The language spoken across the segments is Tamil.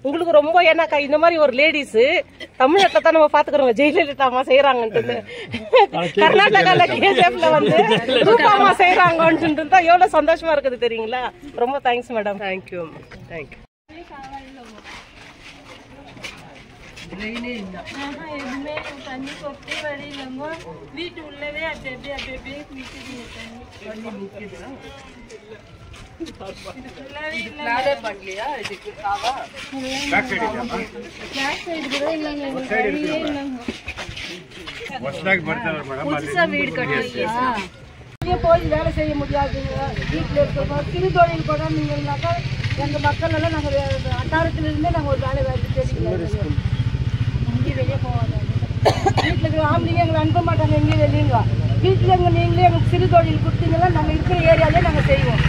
உங்களுக்கு ரொம்ப ஏன்னாக்கா இந்த மாதிரி ஒரு லேடிஸ் தமிழ்நாட்டில் தான் நம்ம பாத்துக்கிறோம் ஜெயலலிதா அம்மா செய்யறாங்கன்ட்டு கர்நாடகால கேஜிஎஃப்ல வந்து ரூபா அம்மா செய்யறாங்கன்ட்டு தான் எவ்வளவு சந்தோஷமா இருக்குது தெரியுங்களா. ரொம்ப தேங்க்ஸ் மேடம். Thank you thank you. எதுவுமே தண்ணி கொட்டி வழியிலங்க வீட்டு உள்ளவே அப்படியே தண்ணி வீடு கட்டி போய் வேலை செய்ய முடியாதுங்க. வீட்டில் இருக்கிறோம் சிறு தொழில் கூட நீங்கள்னாக்கா எங்கள் மக்கள் எல்லாம் நாங்கள் வட்டாரத்திலிருந்தே நாங்கள் ஒரு வேலை வாய்ப்பு தெரிவிக்கிறோம். இங்கே வெளியே போவாங்க. வீட்டில் இருக்கிற ஆம்பளைங்க எங்களை அனுப்ப மாட்டாங்க எங்கேயும் வெளியங்க. வீட்டில் எங்கள் நீங்களே எங்களுக்கு சிறு தொழில் கொடுத்தீங்கன்னா நாங்கள் இருக்கிற ஏரியாலே நாங்கள் செய்வோம்.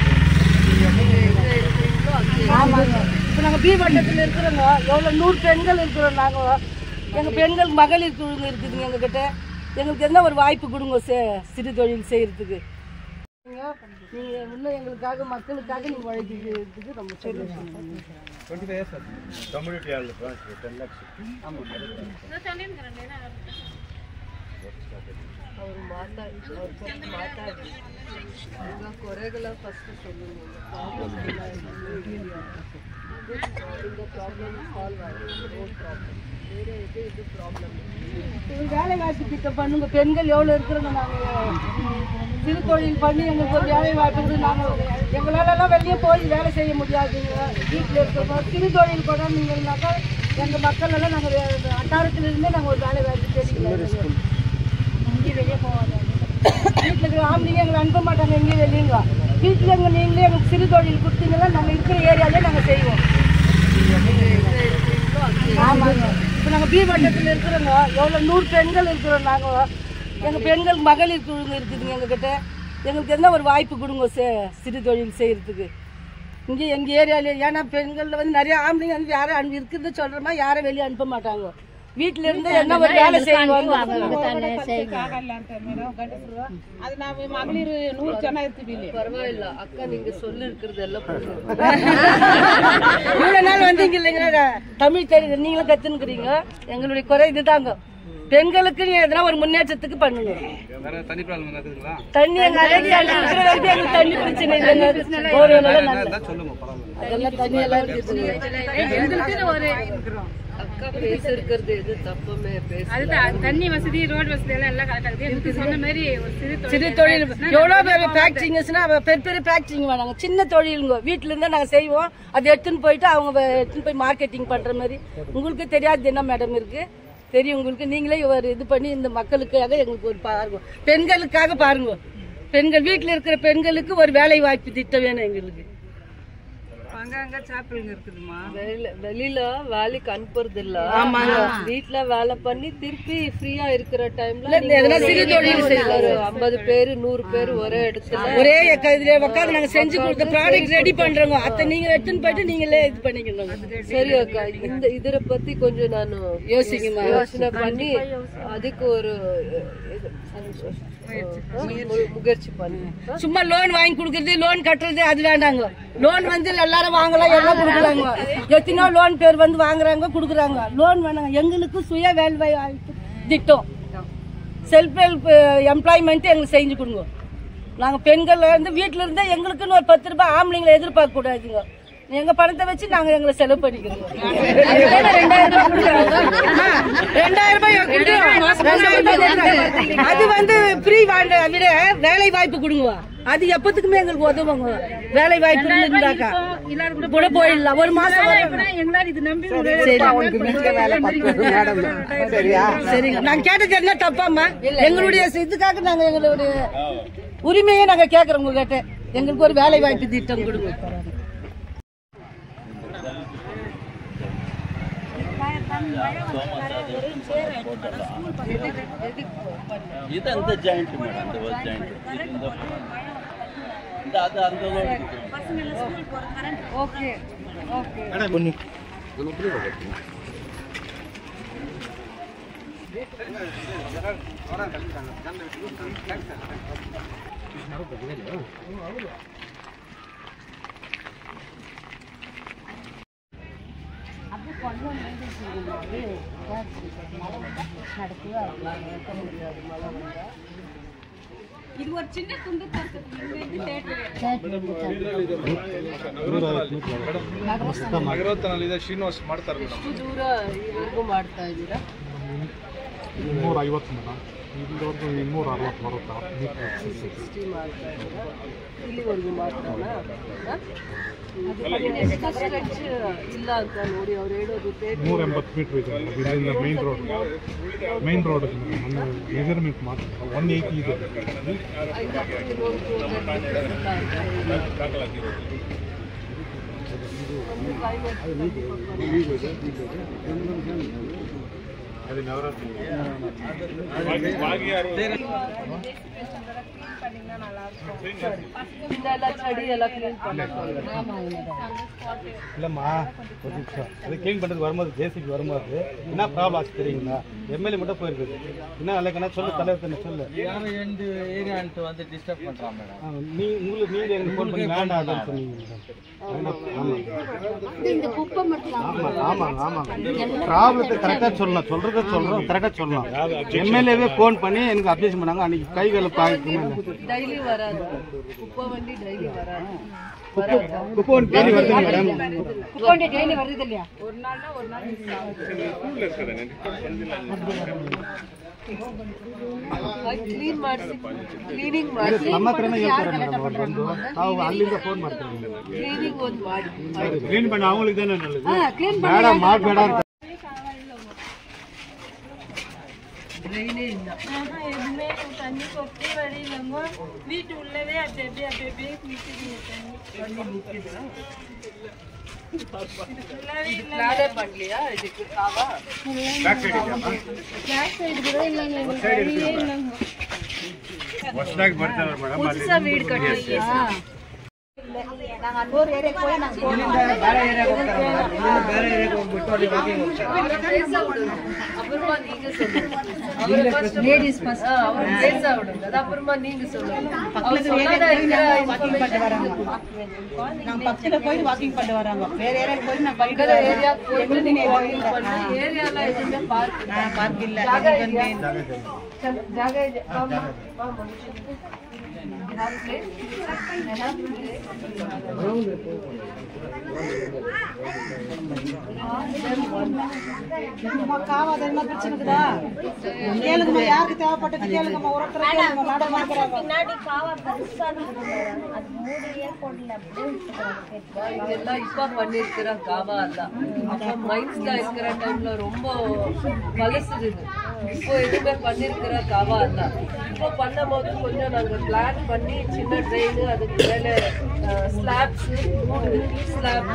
ஆமாங்க. இப்போ நாங்கள் பி வட்டத்தில் இருக்கிறோங்க. எவ்வளோ 100 பெண்கள் இருக்கிறோம். நாங்கள் எங்கள் பெண்கள் மகளிர் குழுங்க இருக்குதுங்க எங்ககிட்ட. எங்களுக்கு என்ன ஒரு வாய்ப்பு கொடுங்க சிறு தொழில் செய்கிறதுக்கு. நீங்கள் இன்னும் எங்களுக்காக மக்களுக்காக நீங்கள் உழைக்கிறதுக்கு ரொம்ப சந்தோஷம். அவர் மாತಾಡಿ ಕೊರೆಗಳ ಫಸ್ಟ್ வேலை வாய்ப்பு திட்டம் பண்ணுங்க. பெண்கள் எவ்வளோ இருக்கிறோங்க. நாங்கள் சிறு தொழில் பண்ணி எங்களுக்கு ஒரு வேலை வாய்ப்பு நாங்கள் எங்களாலெல்லாம் வெளியே போய் வேலை செய்ய முடியாதுங்க. வீட்டில் இருக்கிறோம் சிறு தொழில் கூட நீங்கள்னாக்கா எங்கள் மக்கள் எல்லாம் நாங்கள் வட்டாரத்திலிருந்தே நாங்கள் ஒரு வேலை வாய்ப்பு தெரிவிக்கிறோம். இங்கே வெளியே போவாங்க. வீட்டில் இருக்கிற ஆம்பளைங்க எங்களை அனுப்ப மாட்டாங்க எங்கேயும் வெளியங்க. வீட்டில் எங்கள் நீங்களே எங்களுக்கு சிறு தொழில் கொடுத்தீங்கன்னா நாங்கள் இருக்கிற ஏரியாலே நாங்கள் செய்வோம். ஆமாங்க. இப்போ நாங்கள் பி வட்டத்தில் இருக்கிறோங்க. எவ்வளோ 100 பெண்கள் இருக்கிறோம். நாங்கள் எங்கள் பெண்கள் மகளிர் குழுங்க இருக்குதுங்க எங்ககிட்ட. எங்களுக்கு என்ன ஒரு வாய்ப்பு கொடுங்க சிறு தொழில் செய்கிறதுக்கு. இங்கே எங்கள் ஏரியாவிலே ஏன்னா பெண்களில் வந்து நிறைய ஆம்பளைங்க வந்து யாரும் இருக்கிறது சொல்கிறோமா யாரும் வெளியே அனுப்ப மாட்டாங்க. வீட்டில இருந்து என்ன ஒரு வேலை செய்வாங்க. அது நான் மகளிர் 100 ஜன இருக்குது. பரவாயில்ல அக்கா நீங்க சொல்லி இருக்கிறது எல்லாம் இவ்வளவு நாள் வந்தீங்க இல்லைங்க. தமிழ் தெரியுது நீங்களும் கத்துனுக்குறீங்க. எங்களுடைய குறை இதுதாங்க. பெண்களுக்கு எதனா ஒரு முன்னேற்றத்துக்கு பண்ணுங்க. தண்ணி எங்களுக்கு தண்ணி பிரச்சனை இல்லைங்க. அதெல்லாம் தண்ணி எல்லாம் அக்கா பேசிருக்கிறது எது தப்புமே தண்ணி வசதி ரோடு வசதி எல்லாம் கரெக்டா இருக்கு. சொன்ன மாதிரி சிறு தொழில் எவ்வளவு பெரிய ஃபேக்டரிங்ஸ்னா பெரிய ஃபேக்டரிங் வேணாங்க. சின்ன தொழிலுங்க வீட்டுல இருந்தா நாங்க செய்வோம். அதை எடுத்துன்னு போயிட்டு அவங்க எடுத்துன்னு போய் மார்க்கெட்டிங் பண்ற மாதிரி. உங்களுக்கு தெரியாது என்ன மேடம் இருக்கு தெரியும் உங்களுக்கு. நீங்களே ஒரு இது பண்ணி இந்த மக்களுக்காக எங்களுக்கு ஒரு பாருங்க. பெண்களுக்காக பாருங்க. பெண்கள் வீட்டுல இருக்கிற பெண்களுக்கு ஒரு வேலை வாய்ப்பு திட்டம் வேணும் எங்களுக்கு. அங்கங்க சாப்பிடுங்க இருக்குதுமா. வெளியில வேலைக்கு அனுப்புறது இல்ல. வீட்டுல வேலை பண்ணி திருப்பி ஃப்ரீயா இருக்கிற டைம்ல சிறு தொழில் 50 பேரு 100 பேர் ஒரே இடத்துல ஒரே இதுல உட்காந்து நாங்க செஞ்சு கொடுத்த ப்ராடக்ட் ரெடி பண்றோம். அத நீங்க எடுத்துன்னு போயிட்டு நீங்களே இது பண்ணிக்கணும். சரி அக்கா இத பத்தி கொஞ்சம் நான் யோசனை பண்ணி அதுக்கு ஒரு முயற்சி பண்ணி சும்மா லோன் வாங்கி கொடுக்கறது லோன் கட்டுறது அது வேண்டாங்க. லோன் வந்து எல்லாரும் வாங்கலாம் எல்லாம் கொடுக்குறாங்க. எத்தனையோ லோன் பேர் வந்து வாங்குறாங்க கொடுக்குறாங்க. லோன் வேணாங்க. எங்களுக்கு சுய வேலை வாய்ப்பு திட்டம் செல்ஃப் ஹெல்ப் எம்ப்ளாய்மெண்ட் எங்களுக்கு செஞ்சு கொடுங்க. நாங்க பெண்கள் வந்து வீட்டுல இருந்தா எங்களுக்குன்னு ஒரு 10 ரூபாய் ஆம்பளைங்களை எதிர்பார்க்க கூடாதுங்க. எங்க பணத்தை வச்சு நாங்க எங்களை செலவு பண்ணிக்கிறோம். 2000 ரூபாய் அது வந்து ஃப்ரீ விட வேலை வாய்ப்பு கொடுங்க. அது எப்பத்துக்குமே எங்களுக்கு உதவுங்க. வேலை வாய்ப்பு இருந்தாக்கா கூட போயிடலாம். ஒரு மாசம் சரிங்க. நாங்க கேட்டது என்ன தப்பாமா? எங்களுடைய இதுக்காக நாங்க எங்களுடைய உரிமையை நாங்க கேட்கறோம் உங்ககிட்ட. எங்களுக்கு ஒரு வேலை வாய்ப்பு திட்டம் கொடுங்க. ಇದಂತ ಜಾಯಿಂಟ್ ಮೇಡಮ್ ಅದು ಜಾಯಿಂಟ್ ಅದು ಅಂದ ಓಕೆ ಓಕೆ ಬನ್ನಿ இது ஒரு சின்ன துண்டு ನಗರವತ್ತನಲ್ಲಿ ಶ್ರೀನಿವಾಸ್ ಮಾಡ್ತಾರೆ ಮೇಡಮ್. ದೂರ ಇವರೆಗೂ ಮಾಡ್ತಾ ಇದ್ದೀರಾ? 250 ಮೇಡಮ್. ಇಲ್ಲಿವರೆಗೂ 260 ಬರುತ್ತಾ? 60 ಮಾಡ್ತಾ ಇದ್ದೀರಾ? ಇಲ್ಲಿವರೆಗೂ ಮಾಡ್ತಾರಾ? ಸ್ಟ್ರೆಚ್ ಇಲ್ಲ ಅಂತ ನೋಡಿ ಅವ್ರು ಹೇಳೋದು. 180 ಮೀಟರ್ ಇದೆ ಇಲ್ಲಿಂದ ಮೇನ್ ರೋಡ್ ಮೆಜರ್ಮೆಂಟ್ ಮಾಡ್ತಾರೆ. 180 ಇದೆ. அது நவராத்திரி இல்லைம்மா ஒரு நிமிஷம். அது க்ளீன் பண்ணுறது வரும்போது ஜேசிபி வரும்போது என்ன ப்ராப்ளம் ஆச்சு தெரியுங்களா? எம்எல்ஏ மட்டும் போயிருக்குது. என்ன இல்லைக்கண்ணா சொல்லு, தலைவர் தானே சொல்லு. யாரும் எந்த ஏரியான்ட்டு வந்து டிஸ்டர்ப் பண்ணுறான் மேடம். உங்களுக்கு நீங்கள் எங்களுக்கு ஃபோன் பண்ணி வேண்டாம் சொன்னீங்க ஆமாங்க. ப்ராப்ளத்தை கரெக்டாக சொல்லலாம், சொல்கிறத சொல்கிறோம், கரெக்டாக சொல்லலாம். எம்எல்ஏவே ஃபோன் பண்ணி எனக்கு அப்டேஷன் பண்ணாங்க. அன்றைக்கி கைகளை பார்க்கணும். டெய்லி வராது குப்பை வண்டி, டெய்லி வராது. குப்பை வண்டி டெய்லி வருது மேடம். குப்பை வண்டி டெய்லி வருது இல்லையா? ஒரு நாள்னா ஒரு நாள் ಕ್ಲೀನ್ ಮಾಡಿಸಿ ಕ್ಲೀನಿಂಗ್ ಮಾಡಿಸಿ ನಮ್ಮ ಹತ್ರನೇ ಹೇಳ್ತಾರೆ ಮೇಡಮ್. ಅವ್ರು ಬಂದು ನಾವು ಅಲ್ಲಿಂದ ಫೋನ್ ಮಾಡ್ತೀವಿ. ಕ್ಲೀನಿಂಗ್ ಒಂದು ಮಾಡಿ ಕ್ಲೀನ್ ಮಾಡಿ ಅವಳಿಗೆ ತಾನೇ ನಲ್ಲದು. ಬೇಡ ಮಾಡಬೇಡ ಅಂತ ட்ரெயினே இல்ல. எதுவுமே தண்ணி கொட்டி வழியிலங்க வீட்டு உள்ளவே அப்படியே தண்ணி நிக்குது. பிளானே பண்ணலையா இதுக்கு? காவா பேக் சைடு கூட இல்லைங்க, வழியே இல்லைங்க. ಹೊಸದಾಗಿ ಬರ್ತಾರೆ ಮೇಡಮ್. புதுசா வீடு கட்டிருக்கீங்க? ஒரு ஏரியாக்கு போய் நாங்க அப்புறமா நீங்க சொல்லுங்க. லேடிஸ் ஃபர்ஸ்ட் அவர் பேச விடுங்க. அப்புறமா நீங்க சொல்லுங்க. வாக்கிங் பண்ணிட்டு வராங்க. நாங்க பக்கத்துல போய் வாக்கிங் பண்ணிட்டு வராங்க. வேற ஏரியாக்கு போய் நான் பைக்ல ஏரியா போயிட்டு நீங்க வாக்கிங் பண்ணி ஏரியால எதுவுமே பார்க் இல்ல. ஜாக காவாத என்ன பிரச்சனை இருக்குதா? கேளுங்கம்மா, யாருக்கு தேவைப்பட்டது கேளுங்கம்மா. ஒருத்தர் கேளுங்க. மேடம் வாங்குறாங்க. பின்னாடி காவா பெருசா இருக்குது, அது மூடியே போடல. இதெல்லாம் இப்ப பண்ணிருக்கிற காவா அல்ல. அப்ப மைண்ட்ஸ்ல இருக்கிற டைம்ல ரொம்ப பழசுது. இப்போ எதுவுமே பண்ணிருக்கிற காவா அல்ல. இப்போ பண்ணும் போது கொஞ்சம் நாங்க பிளான் பண்ணி சின்ன ட்ரெயின், அதுக்கு மேல ஸ்லாப்ஸ், ஸ்லாப்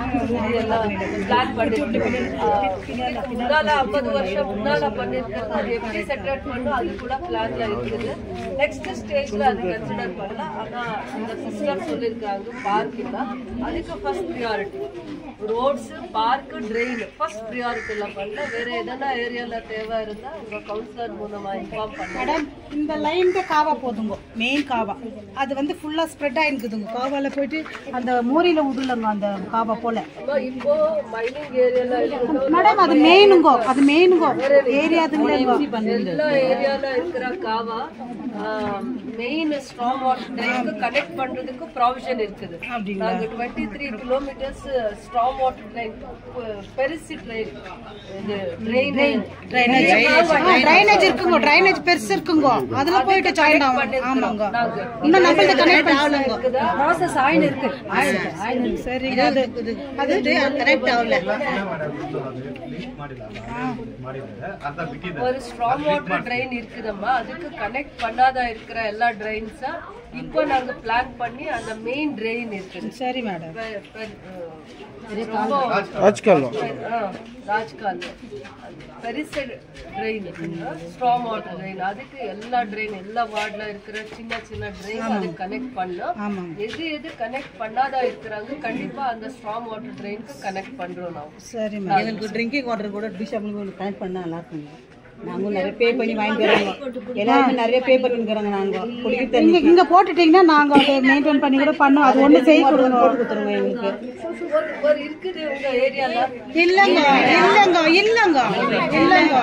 எல்லாம் பிளான் பண்ணிருக்கோம். முன்னால 50 வருஷம் முன்னால பண்ணிருக்கிறது. அது எப்படி செட்டரேட் பண்ணும் அது கூட பிளான்ல இருக்குது. நெக்ஸ்ட் ஸ்டேஜ்ல அது கன்சிடர் பண்ணலாம். ஆனா இந்த சிஸ்டர் சொல்லியிருக்காங்க பார்க் இல்ல, அதுக்கு first priority roads, park, train first ப்ரியாரிட்டில பண்ணல. வேற எதனா ஏரியால தேவை இருந்தா உங்க கவுன்சிலர் மூலமா இன்ஃபார்ம் பண்ண. மேடம், இந்த லைன் காவா போதுங்க, மெயின் காவா. அது வந்து ஃபுல்லா ஸ்ப்ரெட் ஆயிருக்குதுங்க. காவால போயிட்டு அந்த மோரியில விடலங்க அந்த காவா போல. இப்போ மைனிங் ஏரியால மேடம் அது மெயினுங்கோ, அது மெயினுங்கோ ஏரியா. எல்லா ஏரியால இருக்கிற காவா மெயின் ஸ்ட்ராங் வாட்டர் ட்ரெயினுக்கு கனெக்ட் பண்றதுக்கு ப்ராவிஷன் இருக்குது. நாங்க 23 கிலோமீட்டர்ஸ் ஸ்ட்ராங் வாட்டர் ட்ரெயின், பெருசு ட்ரெயின், ட்ரைனேஜ் இருக்குங்க. ட்ரைனேஜ் பெருசு இருக்குங்க. அதுல போயிட்டு ஜாயின் ஆகும். ஆமாங்க. இன்னும் நம்மள கனெக்ட் ஆகலங்க. ப்ராசஸ் ஆயின இருக்கு. சரி, அது கனெக்ட் ஆகல. ஒரு ஸ்ட்ராங் வாட்டர் ட்ரெயின் இருக்குதம்மா, அதுக்கு கனெக்ட் பண்ணாத இருக்கிற எல்லா ட்ரெயின்ஸா இப்போ நாங்க பிளான் பண்ணி அந்த மெயின் ட்ரெயின் இருக்குது. சரி மேடம். ராஜ்கால் பெருசு ட்ரெயின், ஸ்ட்ராங் வாட்டர் ட்ரெயின், அதுக்கு எல்லா ட்ரெயின், எல்லா வார்டுல இருக்கிற சின்ன சின்ன ட்ரெயின் அது கனெக்ட் பண்ணோம். எது கனெக்ட் பண்ணாதா இருக்கிறாங்க கண்டிப்பா அந்த ஸ்ட்ராங் வாட்டர் ட்ரெயினுக்கு கனெக்ட் பண்றோம் நாங்க. சரி மேடம். எனக்கு ட்ரிங்கிங் வாட்டர் கூட பிஷப்ல கனெக்ட் பண்ணா நல்லா இருக்கும். நாங்க நிறைய பே பண்ணி வாங்கிட்டு வரோம். எல்லாருமே நிறைய பே பண்ணிருக்காங்க. நாங்க குடிக்க இங்க போட்டுட்டீங்கன்னா நாங்க அதை மெயின்டைன் பண்ணி கூட பண்ணோம். அது ஒண்ணு செய்ய கொடுங்க, போட்டு கொடுத்துருங்க எங்களுக்கு. ஒரு இருக்குது உங்க ஏரியால? இல்லங்க இல்லங்க இல்லங்க இல்லங்க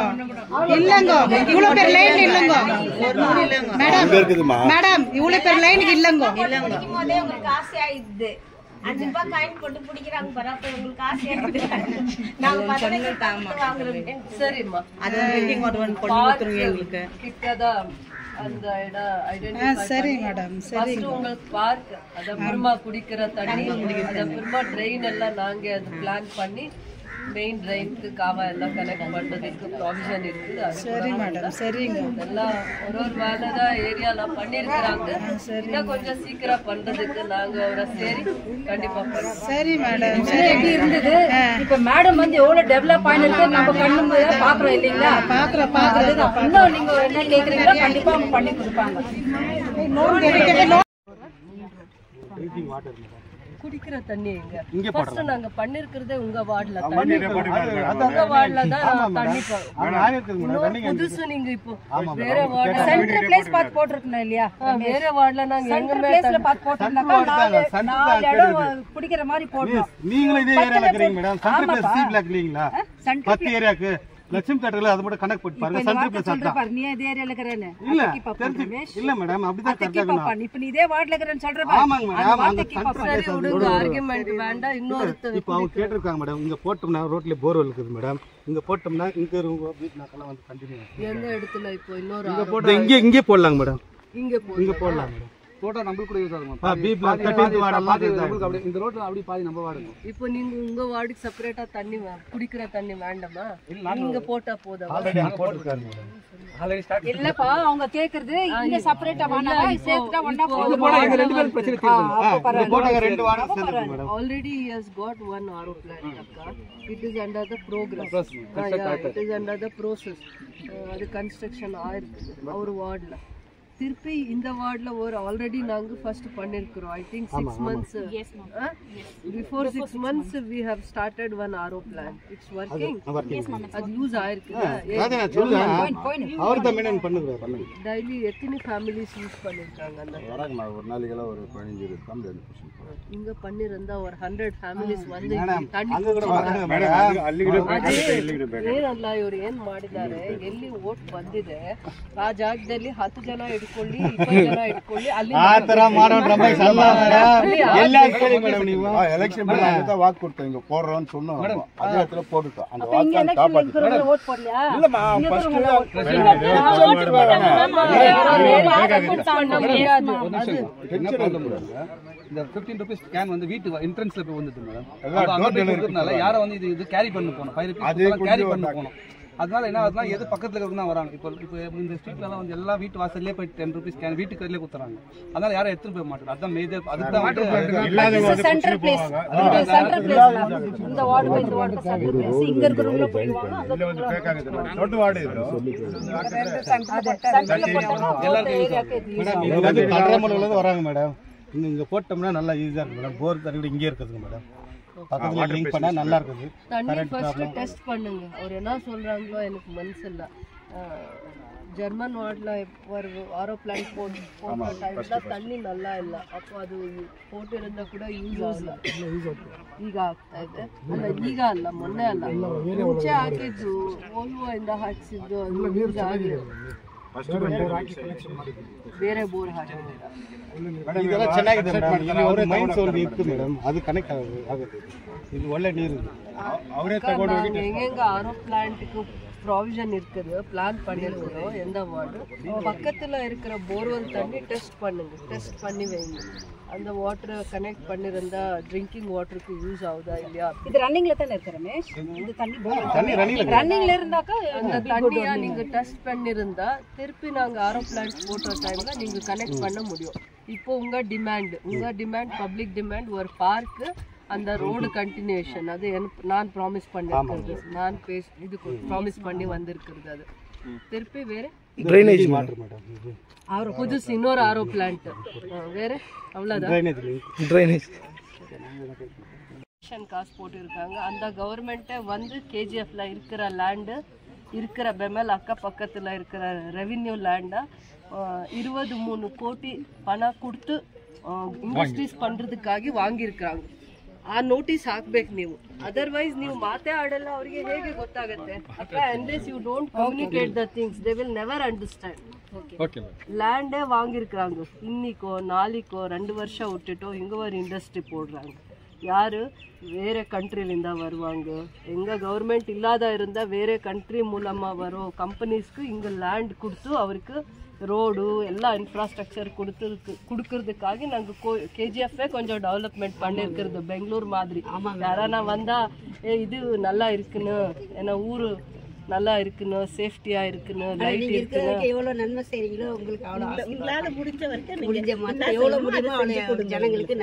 இல்லங்க இவ்வளவு பேர் லைன் இல்லங்க மேடம். மேடம் இவ்வளவு பேர் லைனுக்கு இல்லங்க இல்லங்க. போதே உங்களுக்கு ஆசை ஆயிடுது. 5 ரூபாய் காயின் போட்டு பிடிக்கிறாங்க பரப்ப உங்களுக்கு ஆசை ஆயிடுது. நாங்க பசங்க வாங்குறோம். சரிம்மா, அது ட்ரிங்கிங் வாட்டர் பண்ணி கொடுத்துருங்க எங்களுக்கு. கிட்டதான் அந்த இடம் ஐடென்டிஃபை. சரி மேடம் சரி. உங்களுக்கு பார்க் அப்புறமா குடிக்கிற தண்ணி அப்புறமா ட்ரெயின் எல்லாம் நாங்க அது பிளான் பண்ணி மெயின் ட்ரெயினுக்கு காவா எல்லாம் கனெக்ட் பண்றதுக்கு ப்ராவிஷன் இருக்குது. சரி மேடம் சரிங்க. இதெல்லாம் ஒரு வேலை தான் ஏரியால பண்ணிருக்கிறாங்க. இன்னும் கொஞ்சம் சீக்கிரம் பண்றதுக்கு நாங்க அவரை சரி கண்டிப்பா பண்ணுவோம். சரி மேடம். எப்படி இருந்தது இப்ப மேடம் வந்து எவ்வளவு டெவலப் ஆயிருக்கு நம்ம கண்ணு முன்னாடி பாக்குறோம் இல்லீங்களா? பாக்குறோம். இன்னும் நீங்க என்ன கேக்குறீங்களோ கண்டிப்பா பண்ணி கொடுப்பாங்க. குடிக்கிற தண்ணி எங்க ஃபர்ஸ்ட் நாங்க பண்ணிருக்கிறதே உங்க வார்டுல தண்ணி. உங்க வார்டுல தான் தண்ணி. புதுசு நீங்க இப்போ வேற வார்டு சென்டர் பிளேஸ் பார்த்து போட்டுருக்கணும் இல்லையா? வேற வார்டுல நாங்க எங்க பிளேஸ்ல பார்த்து போட்டுருந்தா 4 இடம் குடிக்கிற மாதிரி போடுறோம். நீங்களும் இதே ஏரியால இருக்கீங்க madam. Center place C block இல்லீங்களா? 10 ஏரியாக்கு லட்சுமி தேட்டர்ல அது மட்டும் கனெக்ட் பண்ணி பாருங்க. சென்டர் பிளேஸ் அதான். நீ இதே ஏரியால இருக்கறேன்னு இல்ல இல்ல மேடம் அப்படிதான் கரெக்ட்டா இருக்கணும். இப்ப நீ இதே வார்டுல இருக்கறன்னு சொல்ற பாரு. ஆமாங்க மேடம். அந்த சென்டர் பிளேஸ் விடுங்க, ஆர்குமென்ட் வேண்டாம். இன்னொரு இப்போ அவங்க கேட்டிருக்காங்க மேடம். இங்க போட்டோம்னா ரோட்ல போர்வெல் இருக்குது மேடம். இங்க போட்டோம்னா இங்க இருக்க வீட் நாக்கெல்லாம் வந்து கண்டினியூ. எந்த இடத்துல இப்போ இன்னொரு இங்க போடலாம் மேடம். இங்க போடலாம் மேடம். போட்டோ நம்மளுக்கு கூட யூஸ் ஆகும். பி பிளாக் 13 வார்டெல்லாம் அப்படி இந்த ரோட்ல அப்படி பாதி நம்ம வார்டு. இப்போ நீங்க உங்க வார்டுக்கு செப்பரேட்டா தண்ணி குடிக்கிற தண்ணி வேண்டாமா? நீங்க போட்டா போதும். ஆல்ரெடி அங்க போட்டுருக்காங்க மேடம். ஆல்ரெடி ஸ்டார்ட் இல்லப்பா அவங்க கேக்குறது இங்க செப்பரேட்டா வேணா சேர்த்துட்டா ஒண்ணா போதும். போடா இங்க ரெண்டு பேரும் பிரச்சனை தீர்ந்துடும். இந்த போட்டாங்க 2 வார்டு சேர்ந்து madam. Already he has got one RO plant akka. It is under the progress. It is under the process. அது கன்ஸ்ட்ரக்ஷன் ஆயிருக்கு அவர் வார்டுல. திருப்பி இந்த வார்டுல ஒரு ஆல்ரெடி நாங்க ஃபர்ஸ்ட் பண்ணிருக்கிறோம். I think 6 months. Yes ma'am. Before 6 months we have started one RO plant. It's working. Yes ma'am. அது யூஸ் ஆயிருக்கு. அத நான் சொல்றேன். அவர் தான் மெயின்டைன் பண்ணுகிறார். டெய்லி எத்தனை ஃபேமிலிஸ் யூஸ் பண்ணிருக்காங்க அந்த வராங்க மேடம். ஒரு நாளைக்கு ஒரு 15 20 கம்பெனி இங்க பண்ணிருந்தா ஒரு 100 ஃபேமிலிஸ் வந்து தண்ணி அங்க கூட வராங்க ಮೇಡಮ್ ಅಲ್ಲಿಗೆ ಏನಲ್ಲ ಇವ್ರು ಏನ್ ಮಾಡಿದ್ದಾರೆ, ಎಲ್ಲಿ ಓಟ್ ಬಂದಿದೆ ಆ ಜಾಗದಲ್ಲಿ 10 ಜನ ಇಟ್ಕೊಳ್ಳಿ 20 ಜನ ಇಟ್ಕೊಳ್ಳಿ ಅಲ್ಲಿ ಆ ತರ ಮಾಡೋಣ ರಮೇಶ್ ಅಲ್ಲ ಮೇಡಮ್. ಎಲ್ಲ ಹಾಕ್ಕೊಳ್ಳಿ ಮೇಡಮ್ ನೀವು. எலெக்ஷன் பண்ண அங்க வாக்கு கொடுத்தோம். இங்க போடுறோம்னு சொன்னோம். அதே இடத்துல போட்டுட்டோம். அந்த வாக்கு காப்பாத்தி ஓட் போடலையா? இல்லமா ஃபர்ஸ்ட் என்ன ப்ராப்ளம் மேடம்? இந்த 15 rupees ஸ்கேன் வந்து வீட்டு என்ட்ரன்ஸ்ல போய் வந்துது மேடம். யாரை வந்து இது கேரி பண்ண போனோம். 5 rupees கேரி பண்ண போனோம். அதனால என்ன ஆகுதுன்னா எது பக்கத்துல இருக்குன்னா வராங்க. இப்போ இந்த ஸ்ட்ரீட்ல எல்லாம் வந்து எல்லா வீட்டு வாசல்லே போய் 10 rupees ஸ்கேன் வீட்டுக்கு வெளியே குத்துறாங்க. அதனால யாரும் எடுத்துட்டு போக மாட்டாங்க. அதான் மேஜர். அதுதான் வந்து சென்ட்ரல் பிளேஸ். சென்ட்ரல் பிளேஸ் இந்த வார்டு இந்த வார்டு சென்ட்ரல் பிளேஸ். இங்க இருக்கிறவங்க போடுவாங்க. இல்ல வந்து ஃபேக் ஆகுது. ದೊಡ್ಡ ವಾರ್ಡ್ ಇದು. மேடம் இது வந்து கட்ரமல்ல இருந்து வராங்க மேடம். இங்க போட்டோம்னா நல்லா ஈஸியா இருக்கு மேடம். போர் தண்ணி இங்கே இருக்குதுங்க மேடம். பக்கத்துல லிங்க் பண்ணா நல்லா இருக்குது. தண்ணி ஃபர்ஸ்ட் டெஸ்ட் பண்ணுங்க. அவர் என்ன சொல்றாங்களோ எனக்கு மனசு இல்ல. ஜெர்மன் வார்டுல ஒரு ஆரோ பிளான்ட் போட்ட டைம்ல தண்ணி நல்லா ಇಲ್ಲ. அப்போ ಅದು போட்டு இருந்தா கூட யூஸ் ಆಗಲ್ಲ. ಈಗ ಆಗ್ತಾ ಇದೆ. ಅಲ್ಲ ಈಗ ಅಲ್ಲ ಮೊನ್ನೆ ಅಲ್ಲ ಮುಂಚೆ ಹಾಕಿದ್ದು ಓಲ್ವೋ ಇಂದ ಹಾಕಿಸಿದ್ದು ಅದು ಯೂಸ್ ಆಗಿದೆ. ಬೇರೆ ಬೋರ್ ಹಾಕಿದ್ದೀರಾ? ಇದೆಲ್ಲ ಚೆನ್ನಾಗಿದೆ ಮೇಡಮ್. ಇಲ್ಲಿ ಅವರೇ ಮೈನ್ಸ್ ಒಂದು ಇತ್ತು ಮೇಡಮ್. ಅದು ಕನೆಕ್ಟ್ ಆಗುತ್ತೆ. ಇದು ಒಳ್ಳೆ ನೀರು. ಅವರೇ ತಗೊಂಡು ಹೋಗಿ எங்க ஆரோ பிளான்ட்க்கு ப்ராவிஷன் இருக்குது. பிளான் பண்ணிருக்கிறோம். எந்த வார்டு பக்கத்துல இருக்கிற போர்வெல் தண்ணி டெஸ்ட் பண்ணுங்க. டெஸ்ட் பண்ணி வைங்க. அந்த வாட்டர் கனெக்ட் பண்ணிருந்தா ட்ரிங்கிங் வாட்டருக்கு யூஸ் ஆகுதா இல்லையா? இது ரன்னிங்ல தானே இருக்கு ரமேஷ். இந்த தண்ணி ரன்னிங்ல இருந்தாக்கா அந்த தண்ணியா நீங்க டெஸ்ட் பண்ணிருந்தா திருப்பி நாங்க ஆரோ பிளான்ட் போடுற டைம்ல நீங்க கனெக்ட் பண்ண முடியும். இப்போ உங்க டிமாண்ட் பப்ளிக் டிமாண்ட் ஒரு பார்க் அந்த ரோடு கண்டினியூஷன். அது நான் ப்ராமிஸ் பண்ணிருக்கிறது. நான் இது ப்ராமிஸ் பண்ணி வந்திருக்கிறது. அது திருப்பி வேற ட்ரைனேஜ் வாட்டர் மேடம். இது புதுசு இன்னொரு ஆரோ பிளான்ட் வேற அவ்வளவுதான். ட்ரைனேஜ் காசு போட்டு இருக்காங்க. அந்த கவர்மெண்ட்டே வந்து கேஜிஎஃப்ல இருக்கிற லேண்டு இருக்கிற பெமல் அக்கபக்கத்தில் இருக்கிற ரெவின்யூ லேண்டை 23 ಕೋಟಿ பணம் கொடுத்து ಇಂಡಸ್ಟ್ರೀಸ್ பண்ணுறதுக்காಗಿ வாங்கியிருக்கிறாங்க. ಆ ನೋಟಿಸ್ ಹಾಕ್ಬೇಕು ನೀವು, ಅದರ್ವೈಸ್ ನೀವು ಮಾತೇ ಆಡಲ್ಲ, ಅವರಿಗೆ ಹೇಗೆ ಗೊತ್ತಾಗುತ್ತೆ? Unless you don't communicate the things they will never understand. லேண்டே வாங்கியிருக்கிறாங்க, இன்னிக்கோ நாளைக்கோ 2 வருஷம் விட்டுட்டோ இங்கே ஒரு இண்டஸ்ட்ரி போடுறாங்க. யார் வேறு கண்ட்ரிலிருந்தா வருவாங்க, எங்கள் கவர்மெண்ட் இல்லாத இருந்தால் வேறு கண்ட்ரி மூலமாக வரும் கம்பெனிஸ்க்கு இங்கே லேண்ட் கொடுத்து அவருக்கு ரோடு எல்லா இன்ஃப்ராஸ்ட்ரக்சர் கொடுக்கறதுக்காக நாங்கள் கேஜிஎஃப்பே கொஞ்சம் டெவலப்மெண்ட் பண்ணியிருக்கிறது பெங்களூர் மாதிரி. யாரானா வந்தால் இது நல்லா இருக்குன்னு, ஏன்னா ஊர் நல்லா இருக்கணும், சேஃப்டியா இருக்கணும், லைட் இருக்கணும். எவ்வளவு நன்மை செய்றீங்களோ உங்களுக்கு அவ்வளவு உங்களால முடிஞ்ச வரைக்கும் முடிஞ்ச மாதிரி எவ்வளவு முடியுமோ அவ்வளவு ஜனங்களுக்கு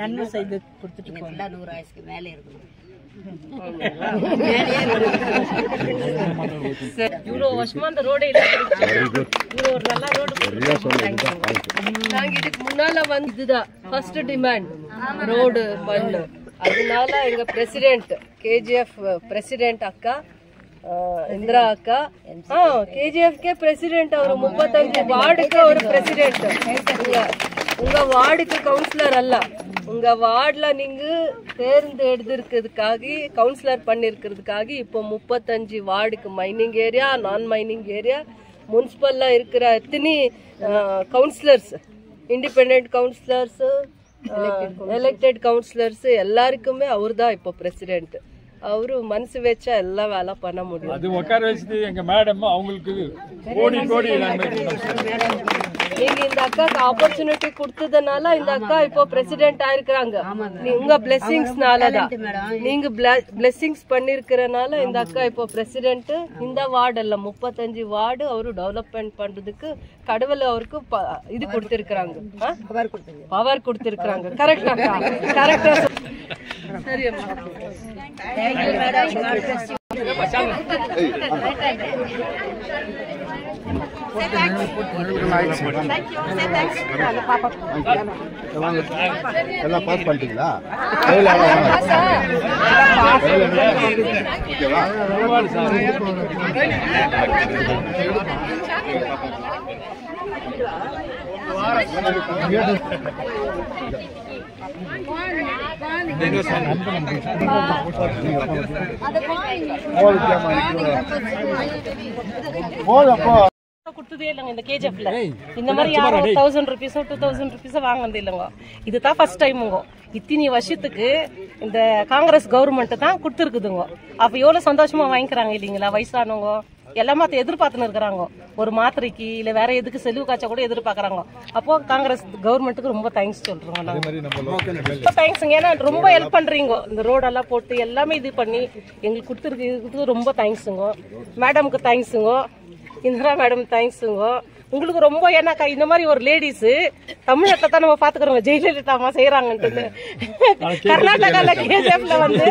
நன்மை செய்து கொடுத்துட்டு போங்க. 100 ஆயிரத்துக்கு மேல இருக்கணும். இவ்வளோ வருஷமா அந்த ரோடு இவ்வளோ ஒரு நல்ல ரோடு. நாங்க இதுக்கு முன்னால வந்து இதுதான் ஃபர்ஸ்ட் டிமாண்ட் ரோடு பண்ணு. அதனால எங்க பிரசிடென்ட் கேஜிஎஃப் பிரசிடென்ட் அக்கா ಇಂದಿರಾ ಅಕ್ಕ ಕೆಜಿಎಫ್ಗೆ ಪ್ರೆಸಿಡೆಂಟ್ ಅವರು 35 வார்டுக்கு ஒரு பிரசிடென்ட். உங்க வார்டுக்கு கவுன்சிலர் அல்ல, உங்க வார்டுல நீங்க தேர்ந்தெடுக்கிறதுக்காக கவுன்சிலர் பண்ணிருக்கிறதுக்காக இப்போ 35 வார்டுக்கு மைனிங் ஏரியா, நான் மைனிங் ஏரியா, முனிசிபல்ல இருக்கிற எத்தனை counsellors, independent counsellors, elected counsellors எல்லாருக்குமே அவர் தான் இப்போ பிரசிடென்ட். அவரு மனசு வச்சா எல்லா வேலை பண்ண முடியும். அது உட்கார வச்சுட்டு எங்க மேடம் அவங்களுக்கு கோடி கோடி நீங்க இந்த அக்காக்கு ஆப்பர்ச்சுனிட்டி கொடுத்ததுனால இந்த அக்கா இப்போ பிரசிடென்ட் ஆயிருக்கிறாங்க. உங்க பிளெஸிங்ஸ்னாலதான், நீங்க பிளெஸிங்ஸ் பண்ணிருக்கிறனால இந்த அக்கா இப்போ பிரசிடென்ட். இந்த வார்டு இல்ல 35 வார்டு அவரு டெவலப்மெண்ட் பண்றதுக்கு கடவுள் அவருக்கு இது கொடுத்திருக்கிறாங்க, பவர் கொடுத்திருக்கிறாங்க. கரெக்டா கரெக்டா சரி அம்மா. எல்லாம் பாஸ் பண்ணிட்டீங்களா? கொடுத்ததே இல்லைங்க இந்த கேஜிஎஃப்ல. இந்த மாதிரி யாரும் 1000 ருபீஸோ 2000 ருபீஸோ வாங்கினது இல்லைங்க. இதுதான் ஃபர்ஸ்ட் டைமுங்க. இத்தனை வருஷத்துக்கு இந்த காங்கிரஸ் கவர்மெண்ட் தான் கொடுத்துருக்குதுங்க. அப்ப எவ்வளவு சந்தோஷமா வாங்கிக்கிறாங்க இல்லைங்களா? வயசானவங்க எல்லாமே எதிர்பார்த்துன்னு இருக்கிறாங்க. ஒரு மாத்திரைக்கு இல்ல வேற எதுக்கு செலவு காய்ச்சா கூட எதிர்பார்க்கறாங்க. அப்போ காங்கிரஸ் கவர்மெண்ட்டுக்கு ரொம்ப தேங்க்ஸ் சொல்றோம். ரொம்ப தேங்க்ஸுங்க, ஏன்னா ரொம்ப ஹெல்ப் பண்றீங்க. இந்த ரோடெல்லாம் போட்டு எல்லாமே இது பண்ணி எங்களுக்கு கொடுத்துருக்கு ரொம்ப தேங்க்ஸுங்க. மேடமுக்கு தேங்க்ஸுங்க, இந்திரா மேடம் தேங்க்ஸுங்க. உங்களுக்கு ரொம்ப ஏன்னாக்கா இந்த மாதிரி ஒரு லேடிஸ் தமிழ்நாட்டில் தான் நம்ம பாத்துக்கிறோம். ஜெயலலிதா அம்மா செய்யறாங்கன்ட்டு கர்நாடகால கேஜிஎஃப்ல வந்து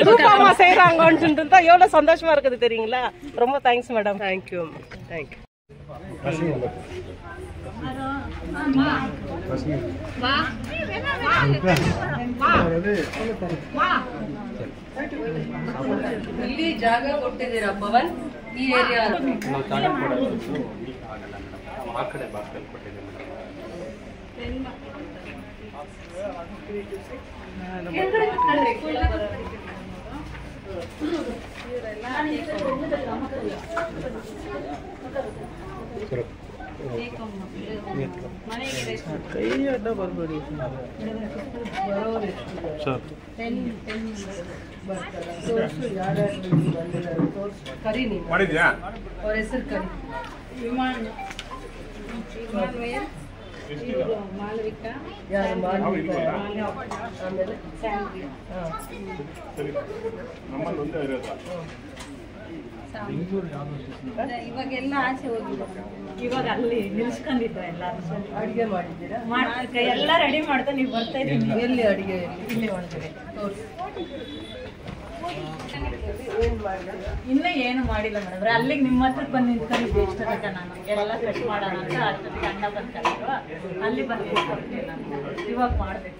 ரூபாமா செய்யறாங்கன்னு தான் எவ்வளவு சந்தோஷமா இருக்குது தெரியுங்களா? ரொம்ப தேங்க்ஸ் மேடம். Thank you thank you. ಇಲ್ಲಿ ಜಾಗ ಕೊಟ್ಟಿದ್ದೀರಾ ಪವನ್ ಈ ಏರಿಯಾ? ಆ ಕಡೆ ಬಾಸ್ಕಲ್ ಕೊಟ್ಟಿದ್ದೀವಿ ಕೈ ಅಡ್ಡ ಬರ್ಬೇಡಿ ಸರ್. ಕರಿ ನೀವು ಮಾಡಿದ್ಯಾ? ಅವ್ರ ಹೆಸರು ಕರಿ. ಮಾಲವಿಕಾ ಯಾರು? ಮಾಲವಿಕಾ ಆಮೇಲೆ ಇವಾಗೆಲ್ಲ ಆಚೆ ಹೋಗಿಲ್ಲ. ಇವಾಗ ಅಲ್ಲಿ ನಿಲ್ಸ್ಕೊಂಡಿದ್ದ ಎಲ್ಲ ಅಡಿಗೆ ಮಾಡಿದ್ದೀರಾ? ಎಲ್ಲ ರೆಡಿ ಮಾಡ್ತಾ ನೀವು ಬರ್ತಾ ಇದ್ದೀವಿ. ಎಲ್ಲಿ ಅಡಿಗೆ? ಇಲ್ಲಿ ಒಳಗಡೆ ತೋರಿಸಿ. ಇನ್ನೇ ಏನು ಮಾಡಿಲ್ಲ ಮೇಡಮ್. ಅಲ್ಲಿಗೆ ನಿಮ್ಮ ಹತ್ರಕ್ಕೆ ಬಂದು ನಿಂತ್ಕೊಂಡಿದ್ದೆ ಇಷ್ಟ ತನಕ ನಾನು ಎಲ್ಲ ಕಟ್ ಮಾಡೋಣ ಅಂತ. ಅಷ್ಟೊತ್ತಿಗೆ ಅಣ್ಣ ಬಂದ್ಕೊಂಡಿದ್ರು, ಅಲ್ಲಿ ಬಂದು ನಿಂತ್ಕೊಂಡಿದ್ದೆ ನಾನು. ಇವಾಗ ಮಾಡಬೇಕು.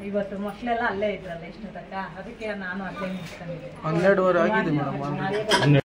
ಇವತ್ತು ಮಕ್ಕಳೆಲ್ಲ ಅಲ್ಲೇ ಇದ್ರಲ್ಲ ಇಷ್ಟ ತನಕ, ಅದಕ್ಕೆ ನಾನು ಅಲ್ಲೇ ನಿಂತ್ಕೊಂಡಿದ್ದೆ. 12:30 ಆಗಿದೆ ಮೇಡಮ್.